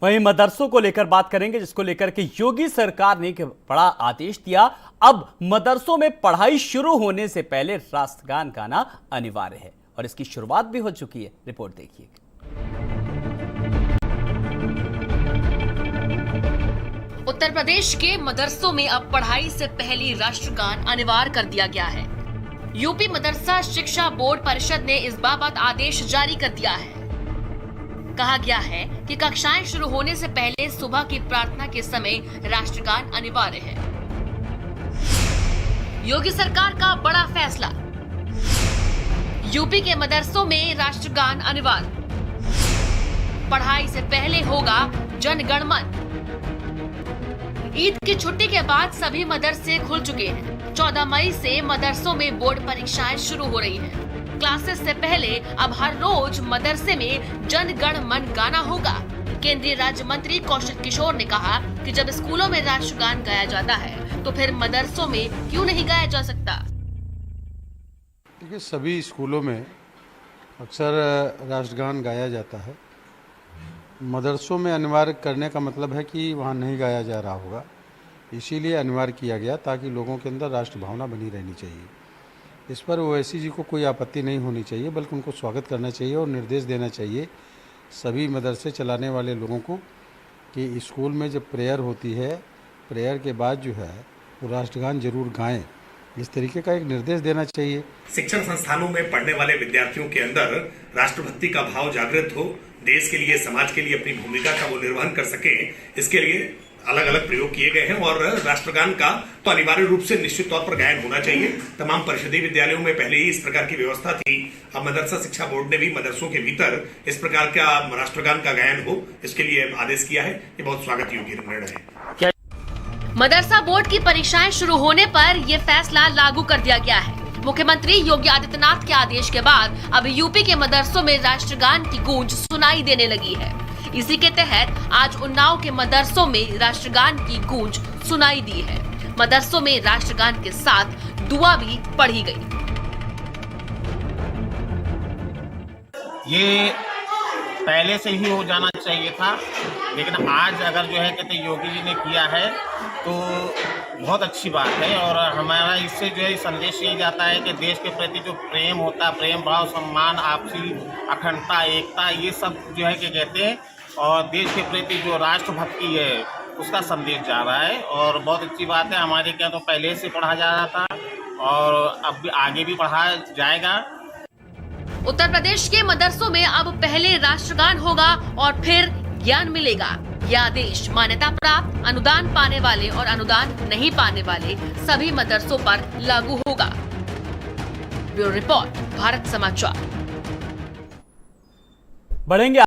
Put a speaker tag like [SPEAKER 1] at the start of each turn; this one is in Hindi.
[SPEAKER 1] वहीं मदरसों को लेकर बात करेंगे, जिसको लेकर के योगी सरकार ने एक बड़ा आदेश दिया। अब मदरसों में पढ़ाई शुरू होने से पहले राष्ट्रगान गाना अनिवार्य है और इसकी शुरुआत भी हो चुकी है। रिपोर्ट देखिए।
[SPEAKER 2] उत्तर प्रदेश के मदरसों में अब पढ़ाई से पहले राष्ट्रगान अनिवार्य कर दिया गया है। यूपी मदरसा शिक्षा बोर्ड परिषद ने इस बाबत आदेश जारी कर दिया है। कहा गया है कि कक्षाएं शुरू होने से पहले सुबह की प्रार्थना के समय राष्ट्रगान अनिवार्य है। योगी सरकार का बड़ा फैसला, यूपी के मदरसों में राष्ट्रगान अनिवार्य, पढ़ाई से पहले होगा जन गण मन। ईद की छुट्टी के बाद सभी मदरसे खुल चुके हैं। 14 मई से मदरसों में बोर्ड परीक्षाएं शुरू हो रही हैं। क्लासेस से पहले अब हर रोज मदरसे में जन गण मन गाना होगा। केंद्रीय राज्य मंत्री कौशल किशोर ने कहा कि जब स्कूलों में राष्ट्रगान गाया जाता है तो फिर मदरसों में क्यों नहीं गाया जा सकता।
[SPEAKER 3] देखिए, सभी स्कूलों में अक्सर राष्ट्रगान गाया जाता है। मदरसों में अनिवार्य करने का मतलब है कि वहाँ नहीं गाया जा रहा होगा, इसीलिए अनिवार्य किया गया ताकि लोगों के अंदर राष्ट्र भावना बनी रहनी चाहिए। इस पर ओवैसी जी को कोई आपत्ति नहीं होनी चाहिए, बल्कि उनको स्वागत करना चाहिए और निर्देश देना चाहिए सभी मदरसे चलाने वाले लोगों को कि स्कूल में जब प्रेयर होती है, प्रेयर के बाद जो है वो राष्ट्रगान जरूर गाएं। इस तरीके का एक निर्देश देना चाहिए।
[SPEAKER 4] शिक्षण संस्थानों में पढ़ने वाले विद्यार्थियों के अंदर राष्ट्रभक्ति का भाव जागृत हो, देश के लिए, समाज के लिए अपनी भूमिका का वो निर्वहन कर सके, इसके लिए अलग अलग प्रयोग किए गए हैं। और राष्ट्रगान का तो अनिवार्य रूप से निश्चित तौर पर गायन होना चाहिए। तमाम परिषदीय विद्यालयों में पहले ही इस प्रकार की व्यवस्था थी। अब मदरसा शिक्षा बोर्ड ने भी मदरसों के भीतर इस प्रकार का राष्ट्रगान का गायन हो, इसके लिए आदेश किया है। ये बहुत स्वागत योग्य निर्णय है।
[SPEAKER 2] मदरसा बोर्ड की परीक्षाएं शुरू होने पर यह फैसला लागू कर दिया गया है। मुख्यमंत्री योगी आदित्यनाथ के आदेश के बाद अब यूपी के मदरसों में राष्ट्रगान की गूंज सुनाई देने लगी है। इसी के तहत आज उन्नाव के मदरसों में राष्ट्रगान की गूंज सुनाई दी है। मदरसों में राष्ट्रगान के साथ दुआ भी पढ़ी गई।
[SPEAKER 5] ये पहले से ही हो जाना चाहिए था, लेकिन आज अगर जो है कहते योगी जी ने किया है तो बहुत अच्छी बात है। और हमारा इससे जो है संदेश यही जाता है कि देश के प्रति जो प्रेम होता है, प्रेम भाव, सम्मान, आपसी अखंडता, एकता, ये सब जो है कि कहते हैं, और देश के प्रति जो राष्ट्रभक्ति है उसका संदेश जा रहा है। और बहुत अच्छी बात है। हमारे क्या तो पहले से पढ़ा जा रहा था और अब आगे भी पढ़ाया जाएगा।
[SPEAKER 2] उत्तर प्रदेश के मदरसों में अब पहले राष्ट्रगान होगा और फिर ज्ञान मिलेगा। यह आदेश मान्यता प्राप्त, अनुदान पाने वाले और अनुदान नहीं पाने वाले सभी मदरसों पर लागू होगा। ब्यूरो रिपोर्ट, भारत समाचार।
[SPEAKER 1] बढ़ेंगे